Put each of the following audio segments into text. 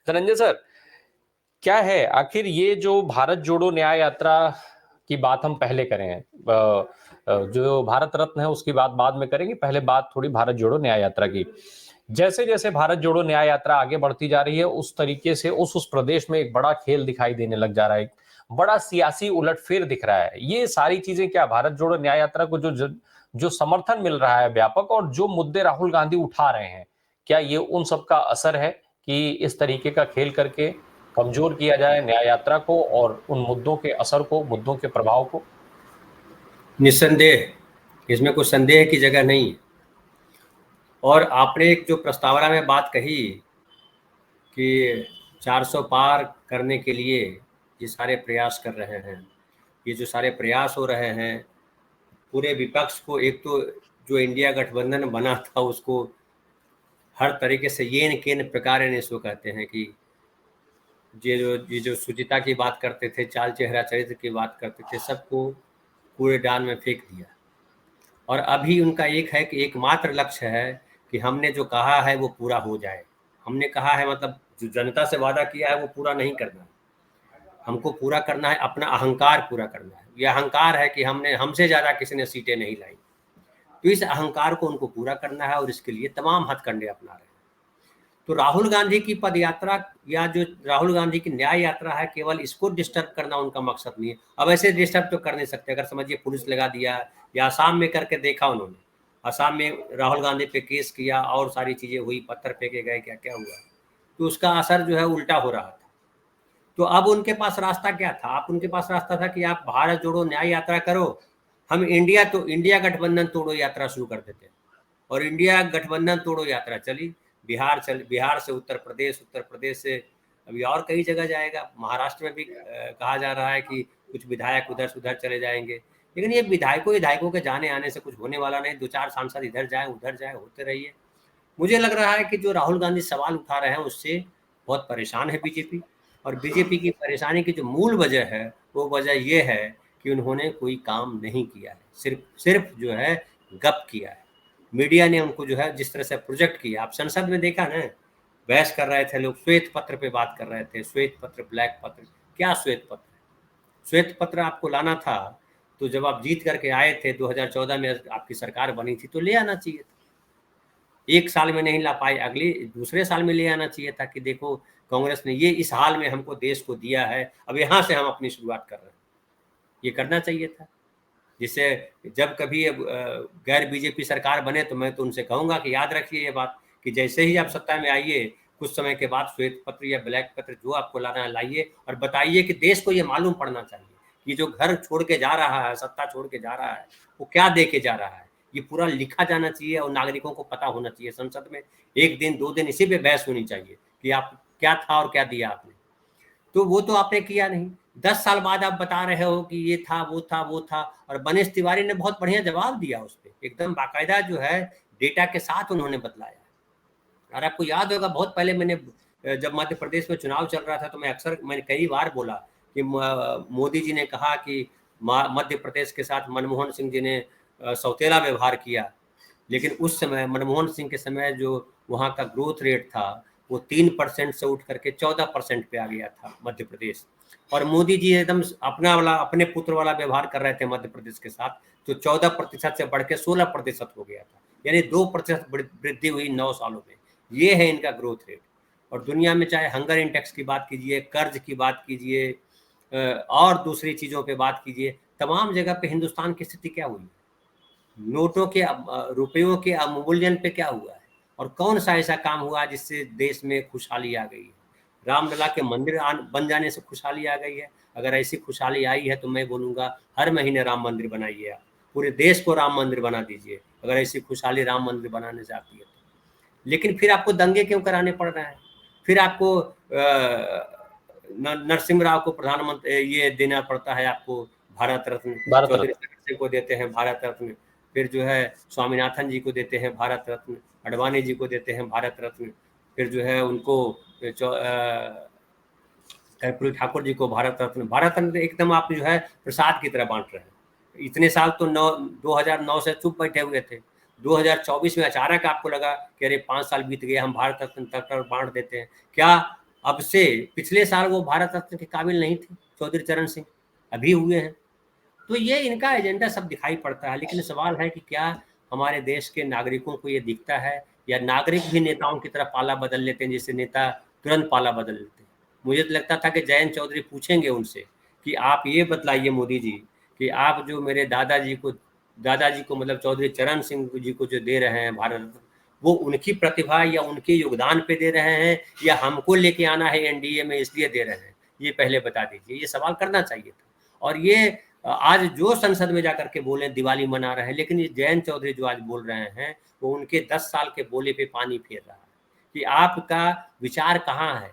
Dhananjay sir, क्या है आखिर ये जो भारत जोड़ो न्याय यात्रा की बात हम पहले करें, जो भारत रत्न है उसकी बात बाद में करेंगे, पहले बात थोड़ी भारत जोड़ो न्याय यात्रा की। जैसे जैसे भारत जोड़ो न्याय यात्रा आगे बढ़ती जा रही है, उस तरीके से उस प्रदेश में एक बड़ा खेल दिखाई देने लग जा रहा है, बड़ा सियासी उलटफेर दिख रहा है। ये सारी चीजें क्या भारत जोड़ो न्याय यात्रा को जो समर्थन मिल रहा है व्यापक, और जो मुद्दे राहुल गांधी उठा रहे हैं, क्या ये उन सब का असर है कि इस तरीके का खेल करके कमजोर किया जाए न्याय यात्रा को और उन मुद्दों के असर को, मुद्दों के प्रभाव को? निस्संदेह, इसमें कोई संदेह की जगह नहीं है। और आपने एक जो प्रस्तावना में बात कही कि 400 पार करने के लिए ये सारे प्रयास कर रहे हैं, ये जो सारे प्रयास हो रहे हैं, पूरे विपक्ष को, एक तो जो इंडिया गठबंधन बना था उसको हर तरीके से येन केन प्रकार इसको कहते हैं कि ये जो सुचिता की बात करते थे, चाल चेहरा चरित्र की बात करते थे, सबको पूरे डाल में फेंक दिया। और अभी उनका एक है कि एकमात्र लक्ष्य है कि हमने जो कहा है वो पूरा हो जाए। हमने कहा है मतलब जो जनता से वादा किया है वो पूरा नहीं करना है, हमको पूरा करना है, अपना अहंकार पूरा करना है। ये अहंकार है कि हमसे ज़्यादा किसी ने सीटें नहीं लाई, तो इस अहंकार को उनको पूरा करना है और इसके लिए तमाम हथकंडे अपना रहे हैं। तो राहुल गांधी की पदयात्रा या जो राहुल गांधी की न्याय यात्रा है, केवल इसको डिस्टर्ब करना उनका मकसद नहीं है। अब ऐसे डिस्टर्ब तो कर नहीं सकते, अगर समझिए पुलिस लगा दिया, या आसाम में करके देखा उन्होंने, आसाम में राहुल गांधी पे केस किया और सारी चीजें हुई, पत्थर फेंके गए, क्या क्या हुआ, तो उसका असर जो है उल्टा हो रहा था। तो अब उनके पास रास्ता क्या था? आप उनके पास रास्ता था कि आप भारत जोड़ो न्याय यात्रा करो, हम इंडिया गठबंधन तोड़ो यात्रा शुरू कर देते हैं। और इंडिया गठबंधन तोड़ो यात्रा चली, बिहार से उत्तर प्रदेश से अभी और कई जगह जाएगा। महाराष्ट्र में भी कहा जा रहा है कि कुछ विधायक उधर से उधर चले जाएंगे, लेकिन ये विधायकों के जाने आने से कुछ होने वाला नहीं। 2-4 सांसद इधर जाए उधर जाए, होते रहिए। मुझे लग रहा है कि जो राहुल गांधी सवाल उठा रहे हैं उससे बहुत परेशान है बीजेपी, और बीजेपी की परेशानी की जो मूल वजह है वो वजह ये है कि उन्होंने कोई काम नहीं किया है, सिर्फ जो है गप किया है। मीडिया ने उनको जो है जिस तरह से प्रोजेक्ट किया, आप संसद में देखा ना, बहस कर रहे थे लोग, श्वेत पत्र पे बात कर रहे थे, श्वेत पत्र, ब्लैक पत्र। क्या श्वेत पत्र? श्वेत पत्र आपको लाना था तो जब आप जीत करके आए थे 2014 में, आपकी सरकार बनी थी, तो ले आना चाहिए था। एक साल में नहीं ला पाए, अगले दूसरे साल में ले आना चाहिए था कि देखो कांग्रेस ने ये इस हाल में हमको देश को दिया है, अब यहाँ से हम अपनी शुरुआत कर रहे हैं। ये करना चाहिए था, जिससे जब कभी गैर बीजेपी सरकार बने तो मैं तो उनसे कहूंगा कि याद रखिए ये बात कि जैसे ही आप सत्ता में आइए, कुछ समय के बाद श्वेत पत्र या ब्लैक पत्र जो आपको लाना है लाइए, और बताइए कि देश को ये मालूम पड़ना चाहिए कि जो घर छोड़ के जा रहा है, सत्ता छोड़ के जा रहा है, वो क्या दे के जा रहा है। ये पूरा लिखा जाना चाहिए और नागरिकों को पता होना चाहिए। संसद में 1 दिन 2 दिन इसी पे बहस होनी चाहिए कि आप क्या था और क्या दिया आपने। तो वो तो आपने किया नहीं। 10 साल बाद आप बता रहे हो कि ये था, वो था, वो था, और मनीष तिवारी ने बहुत बढ़िया जवाब दिया उस पे, एकदम बाकायदा जो है डेटा के साथ उन्होंने बतलाया। और आपको याद होगा बहुत पहले मैंने जब मध्य प्रदेश में चुनाव चल रहा था तो मैंने कई बार बोला कि मोदी जी ने कहा कि मध्य प्रदेश के साथ मनमोहन सिंह जी ने सौतेला व्यवहार किया, लेकिन उस समय मनमोहन सिंह के समय जो वहाँ का ग्रोथ रेट था वो 3% से उठ करके 14% पे आ गया था मध्य प्रदेश। और मोदी जी एकदम अपने पुत्र वाला व्यवहार कर रहे थे मध्य प्रदेश के साथ, तो 14% से बढ़ के 16% हो गया था, यानी 2% वृद्धि हुई 9 सालों में। ये है इनका ग्रोथ रेट। और दुनिया में चाहे हंगर इंडेक्स की बात कीजिए, कर्ज की बात कीजिए, और दूसरी चीज़ों पे बात कीजिए, तमाम जगह पे हिंदुस्तान की स्थिति क्या हुई, नोटों के रुपयों के अवमूल्यन पे क्या हुआ है, और कौन सा ऐसा काम हुआ जिससे देश में खुशहाली आ गई है। रामलला के मंदिर बन जाने से खुशहाली आ गई है। अगर ऐसी खुशहाली आई है तो मैं बोलूँगा हर महीने राम मंदिर बनाइए, आप पूरे देश को राम मंदिर बना दीजिए, अगर ऐसी खुशहाली राम मंदिर बनाने से आती है तो। लेकिन फिर आपको दंगे क्यों कराने पड़ रहे हैं? फिर आपको नरसिम्हा राव को प्रधानमंत्री ये देना पड़ता है आपको, भारत रत्न। चौधरी चरण सिंह को देते हैं भारत रत्न, फिर जो है स्वामीनाथन जी को देते हैं भारत रत्न, अडवाणी जी को देते हैं भारत रत्न, फिर जो है उनको कर्पूरी ठाकुर जी को भारत रत्न एकदम आप जो है प्रसाद की तरह बांट रहे हैं। इतने साल तो 2009 से चुप बैठे हुए थे, 2024 में अचानक आपको लगा कि अरे 5 साल बीत गए, हम भारत रत्न तक बांट देते हैं। क्या अब से पिछले साल वो भारत रत्न के काबिल नहीं थे, चौधरी चरण सिंह, अभी हुए हैं। तो ये इनका एजेंडा सब दिखाई पड़ता है। लेकिन सवाल है कि क्या हमारे देश के नागरिकों को ये दिखता है, या नागरिक भी नेताओं की तरफ पाला बदल लेते हैं, जैसे नेता तुरंत पाला बदल लेते हैं। मुझे तो लगता था कि जयंत चौधरी पूछेंगे उनसे कि आप ये बतलाइए मोदी जी कि आप जो मेरे दादाजी को मतलब चौधरी चरण सिंह जी को जो दे रहे हैं भारत रत्न, वो उनकी प्रतिभा या उनके योगदान पे दे रहे हैं, या हमको लेके आना है एनडीए में इसलिए दे रहे हैं, ये पहले बता दीजिए। ये सवाल करना चाहिए था। और ये आज जो संसद में जाकर के बोले दिवाली मना रहे हैं, लेकिन ये जयंत चौधरी जो आज बोल रहे हैं वो उनके 10 साल के बोले पे पानी फेर रहा है कि आपका विचार कहाँ है।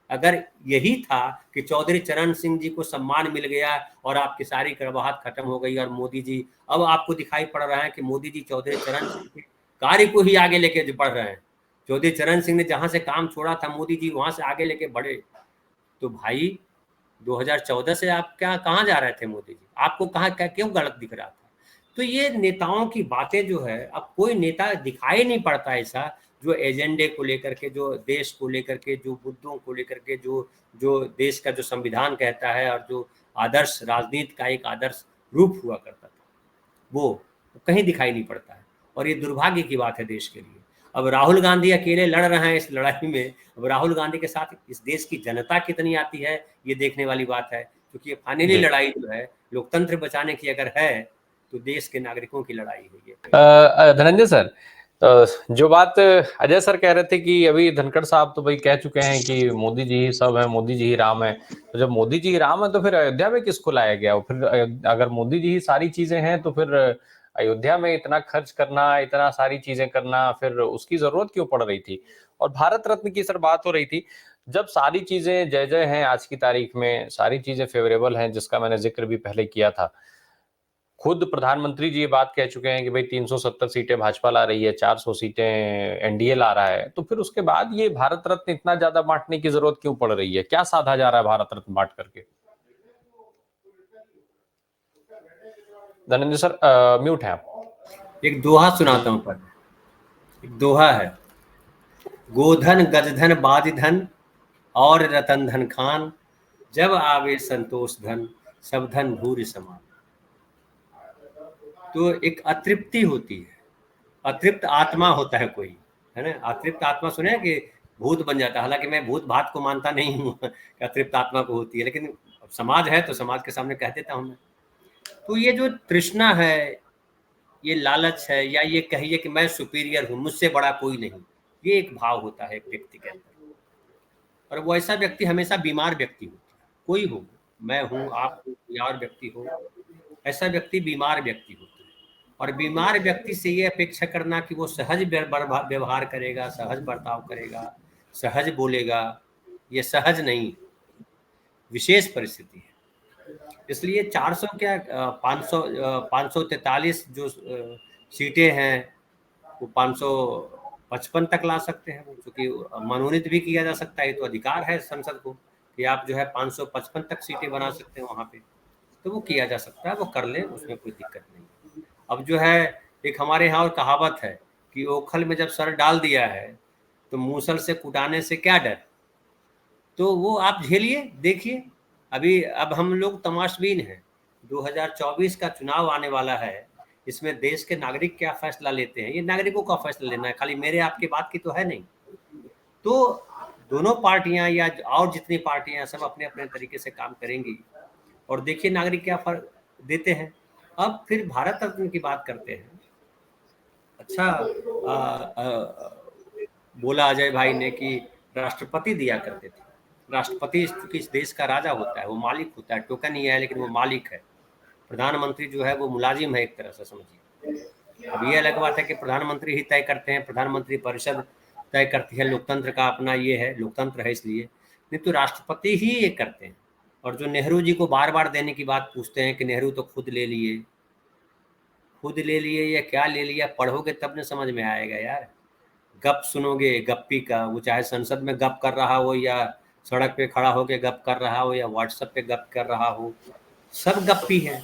अगर यही था कि चौधरी चरण सिंह जी को सम्मान मिल गया और आपकी सारी कड़वाहट खत्म हो गई, और मोदी जी, अब आपको दिखाई पड़ रहा है कि मोदी जी चौधरी चरण सिंह के कार्य को ही आगे लेके बढ़ रहे हैं। चौधरी चरण सिंह ने जहां से काम छोड़ा था, मोदी जी वहां से आगे लेके बढ़े। तो भाई 2014 से आप कहाँ जा रहे थे मोदी जी? आपको कहाँ क्यों गलत दिख रहा था? तो ये नेताओं की बातें जो है, अब कोई नेता दिखाई नहीं पड़ता ऐसा जो एजेंडे को लेकर के, जो देश को लेकर के, जो मुद्दों को लेकर के, जो जो देश का जो संविधान कहता है और जो आदर्श राजनीति का एक आदर्श रूप हुआ करता था, वो कहीं दिखाई नहीं पड़ता है। और ये दुर्भाग्य की बात है देश के लिए। अब राहुल गांधी अकेले लड़ रहे हैं इस लड़ाई में। अब राहुल गांधी के साथ इस देश की जनता कितनी आती है, ये देखने वाली बात है। क्योंकि ये फाइनली लड़ाई जो है लोकतंत्र बचाने की अगर है, तो देश के नागरिकों की लड़ाई है ये। धनंजय सर, जो बात अजय सर कह रहे थे कि अभी धनखड़ साहब तो भाई कह चुके हैं कि मोदी जी ही सब है, मोदी जी ही राम है। तो जब मोदी जी ही राम है तो फिर अयोध्या में किसको लाया गया? फिर अगर मोदी जी ही सारी चीजें हैं तो फिर अयोध्या में इतना खर्च करना, इतना सारी चीजें करना, फिर उसकी जरूरत क्यों पड़ रही थी? और भारत रत्न की सर बात हो रही थी, जब सारी चीजें जय जय हैं आज की तारीख में, सारी चीजें फेवरेबल हैं, जिसका मैंने जिक्र भी पहले किया था। खुद प्रधानमंत्री जी ये बात कह चुके हैं कि भाई 370 सीटें भाजपा ला रही है, 400 सीटें एनडीए ला रहा है। तो फिर उसके बाद ये भारत रत्न इतना ज्यादा बांटने की जरूरत क्यों पड़ रही है? क्या साधा जा रहा है भारत रत्न बांट करके? धनंजय सर, म्यूट है आप। एक दोहा सुनाता हूँ पर, एक दोहा है, गोधन गजधन बाज धन और रतन धन खान, जब आवे संतोष धन सब धन भूरि समान। तो एक अतृप्ति होती है, अतृप्त आत्मा होता है कोई, है ना। अतृप्त आत्मा सुने हैं कि भूत बन जाता है। हालांकि मैं भूत भात को मानता नहीं हूँ कि अतृप्त आत्मा को होती है, लेकिन समाज है तो समाज के सामने कह देता हूँ मैं। तो ये जो तृष्णा है, ये लालच है, या ये कहिए कि मैं सुपीरियर हूँ, मुझसे बड़ा कोई नहीं, ये एक भाव होता है एक व्यक्ति के अंदर। और वो ऐसा व्यक्ति हमेशा बीमार व्यक्ति होता है। कोई हो, मैं हूँ, आप हो, कोई और व्यक्ति हो, ऐसा व्यक्ति बीमार व्यक्ति होता है। और बीमार व्यक्ति से ये अपेक्षा करना कि वो सहज व्यवहार करेगा, सहज बर्ताव करेगा, सहज बोलेगा, ये सहज नहीं, विशेष परिस्थिति है। इसलिए 400 क्या 543 जो सीटें हैं वो 555 तक ला सकते हैं, क्योंकि मनोनीत भी किया जा सकता है। तो अधिकार है संसद को कि आप जो है 555 तक सीटें बना सकते हैं वहाँ पे, तो वो किया जा सकता है, वो कर लें, उसमें कोई दिक्कत नहीं। अब जो है एक हमारे यहाँ और कहावत है कि ओखल में जब सर डाल दिया है तो मूसल से कुटाने से क्या डर। तो वो आप झेलिए, देखिए। अभी अब हम लोग तमाशबीन हैं, 2024 का चुनाव आने वाला है, इसमें देश के नागरिक क्या फैसला लेते हैं, ये नागरिकों का फैसला लेना है, खाली मेरे आपकी बात की तो है नहीं। तो दोनों पार्टियां या और जितनी पार्टियां सब अपने अपने तरीके से काम करेंगी, और देखिए नागरिक क्या फर्क देते हैं। अब फिर भारत रत्न की बात करते हैं। अच्छा, बोला अजय भाई ने कि राष्ट्रपति दिया करते थे। राष्ट्रपति किस देश का राजा होता है, वो मालिक होता है, टोकन ही है लेकिन वो मालिक है। प्रधानमंत्री जो है वो मुलाजिम है एक तरह से, समझिए। अब ये अलग बात है कि प्रधानमंत्री ही तय करते हैं, प्रधानमंत्री परिषद तय करती है, लोकतंत्र का अपना ये है, लोकतंत्र है इसलिए। नहीं तो राष्ट्रपति ही ये करते हैं। और जो नेहरू जी को बार बार देने की बात पूछते हैं कि नेहरू तो खुद ले लिए, खुद ले लिए या क्या ले लिया, पढ़ोगे तब न समझ में आएगा यार। गप सुनोगे गप्पी का, वो चाहे संसद में गप कर रहा हो या सड़क पे खड़ा होके गप कर रहा हो या व्हाट्सएप पे गप कर रहा हो, सब गप्पी है।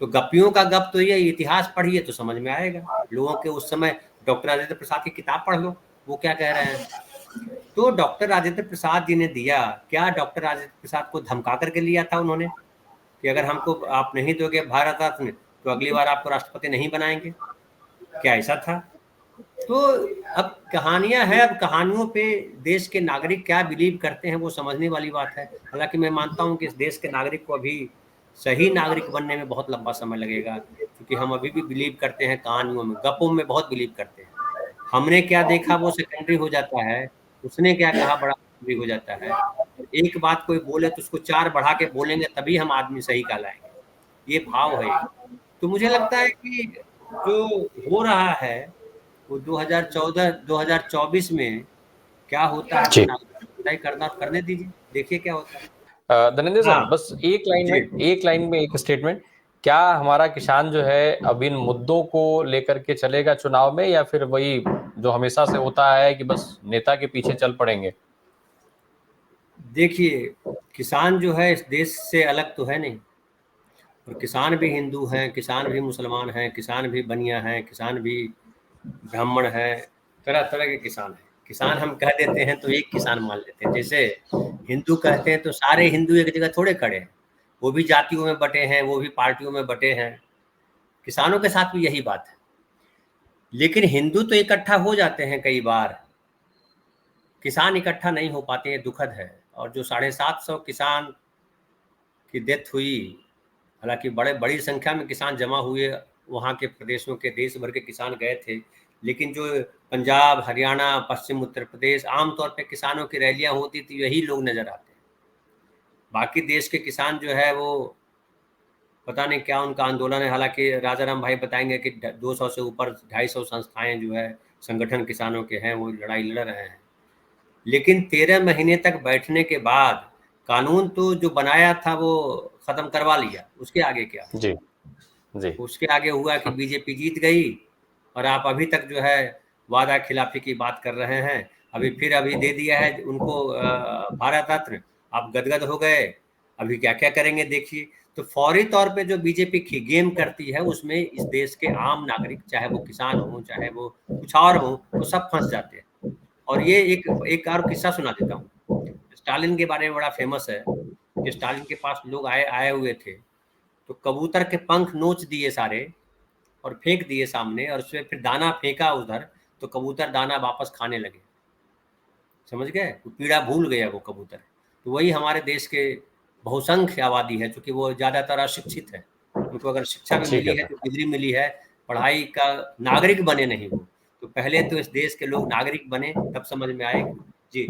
तो गप्पियों का गप तो ये इतिहास पढ़िए तो समझ में आएगा। लोगों के उस समय डॉक्टर राजेंद्र प्रसाद की किताब पढ़ लो, वो क्या कह रहे हैं। तो डॉक्टर राजेंद्र प्रसाद जी ने दिया, क्या डॉक्टर राजेंद्र प्रसाद को धमका करके लिया था उन्होंने कि अगर हमको आप नहीं दोगे भारत रत्न तो अगली बार आपको राष्ट्रपति नहीं बनाएंगे? क्या ऐसा था? तो अब कहानियां हैं, अब कहानियों पे देश के नागरिक क्या बिलीव करते हैं वो समझने वाली बात है। हालांकि मैं मानता हूं कि इस देश के नागरिक को अभी सही नागरिक बनने में बहुत लंबा समय लगेगा, क्योंकि हम अभी भी बिलीव करते हैं कहानियों में, गपों में बहुत बिलीव करते हैं। हमने क्या देखा वो सेकेंडरी हो जाता है, उसने क्या कहा बड़ा सेकेंडरी हो जाता है। एक बात कोई बोले तो उसको 4 बढ़ा के बोलेंगे तभी हम आदमी सही कहलाएंगे, ये भाव है। तो मुझे लगता है कि जो हो रहा है वो 2014 2024 में क्या होता है वो जी। नागरिक तय करना, करने दीजिए, देखिए क्या होता है। धनंजय सर, हाँ बस जी। एक लाइन में एक स्टेटमेंट, क्या हमारा किसान जो है अब इन मुद्दों को लेकर के चलेगा चुनाव में, या फिर वही जो हमेशा से होता है कि बस नेता के पीछे चल पड़ेंगे? देखिए, किसान जो है इस देश से अलग तो है नहीं, और किसान भी हिंदू हैं, किसान भी मुसलमान हैं, किसान भी बनिया हैं, किसान भी ब्राह्मण हैं, तरह तरह के किसान हैं। किसान हम कह देते हैं तो एक किसान मान लेते हैं, जैसे हिंदू कहते हैं तो सारे हिंदू एक जगह थोड़े खड़े हैं, वो भी जातियों में बटे हैं, वो भी पार्टियों में बटे हैं। किसानों के साथ भी यही बात है। लेकिन हिंदू तो इकट्ठा हो जाते हैं कई बार, किसान इकट्ठा नहीं हो पाते, ये दुखद है। और जो 750 किसान की डेथ हुई, हालांकि बड़ी संख्या में किसान जमा हुए, वहाँ के प्रदेशों के देश भर के किसान गए थे, लेकिन जो पंजाब, हरियाणा, पश्चिम उत्तर प्रदेश, आमतौर पे किसानों की रैलियां होती थी, यही लोग नजर आते हैं। बाकी देश के किसान जो है वो पता नहीं क्या उनका आंदोलन है। हालांकि राजा राम भाई बताएंगे कि 200 से ऊपर 250 संस्थाएं जो है संगठन किसानों के हैं, वो लड़ाई लड़ रहे हैं। लेकिन 13 महीने तक बैठने के बाद कानून तो जो बनाया था वो खत्म करवा लिया, उसके आगे क्या? जी। जी। उसके आगे हुआ कि बीजेपी जीत गई, और आप अभी तक जो है वादा खिलाफी की बात कर रहे हैं। अभी दे दिया है उनको भारत रत्न, आप गदगद हो गए, अभी क्या क्या करेंगे देखिए। तो फौरी तौर पे जो बीजेपी की गेम करती है उसमें इस देश के आम नागरिक, चाहे वो किसान हो चाहे वो कुछ और हो, वो सब फंस जाते हैं। और ये एक और किस्सा सुना देता हूँ। स्टालिन के बारे में बड़ा फेमस है कि स्टालिन के पास लोग आए आए हुए थे, तो कबूतर के पंख नोच दिए सारे और फेंक दिए सामने, और उसमें फिर दाना फेंका उधर, तो कबूतर दाना वापस खाने लगे। समझ गए? वो पीड़ा भूल गया वो कबूतर। तो वही हमारे देश के बहुसंख्य आबादी है, क्योंकि वो ज़्यादातर अशिक्षित है। उनको अगर शिक्षा भी ठीक मिली है है, सर। जो डिग्री मिली है, पढ़ाई का नागरिक बने नहीं वो। तो पहले तो इस देश के लोग नागरिक बने, तब समझ में आएगी। जी।